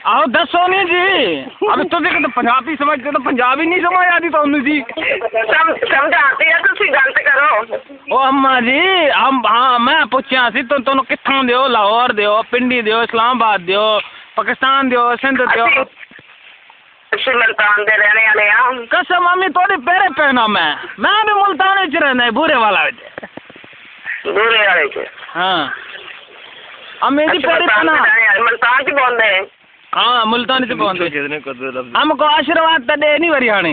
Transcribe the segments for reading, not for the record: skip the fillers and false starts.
आओ दसो नहीं जी। अब तो देखो तो पंजाबी समझते तो पंजाबी नहीं समझ आती तो उन्हें जी समझाती है तुसी गलत करो। ओ अम्मा जी हम हाँ मैं पूछा सी तो तुम कित्थों दियो लाहौर दियो पिंडी दियो इस्लामाबाद दियो पाकिस्तान दियो सिंध दियो ਅਸੀਂ मुल्तान दे रहने वाले हैं। कसम मम्मी थोड़ी पेरे पहना मैं भी मुल्तान विच रहना बूरे वाला बूरे वाले च हाँ अम्मी जी पेरे पहना मुल्तान च बोलते हैं। हाँ मुल्तान से पहुंचे हमको आशीर्वाद तो दे नहीं वरियाणी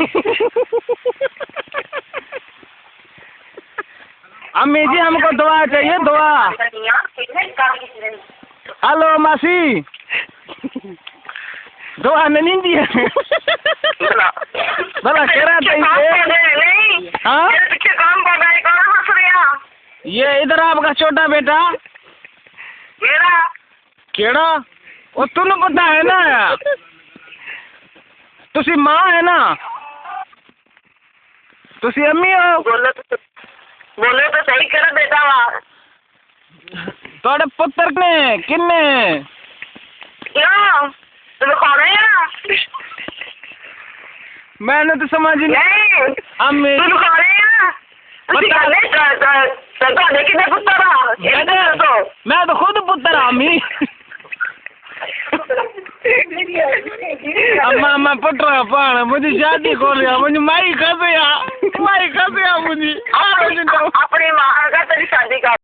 अम्मी जी हमको दुआ चाहिए दुआ। हेलो मासी दुआ नहीं दी है भला केरा चाहिए हाँ ये इधर आपका छोटा बेटा केड़ा वो तुम पता है ना तुसी माँ है ना तुसी अम्मी हो बोलो तो सही करो बेटा वा थोड़े पुत्र ने किन्ने क्यों तुम खाने हैं मैंने तो समझ नहीं अम्मी तुम खाने हैं कितने पुत्र मैं तो खुद पुत्र अम्मी अम्मा अम्मा पुत्र पण मुझे शादी कर लिया मुझे माई कर दिया मुझे अपनी माँ का तेरी शादी का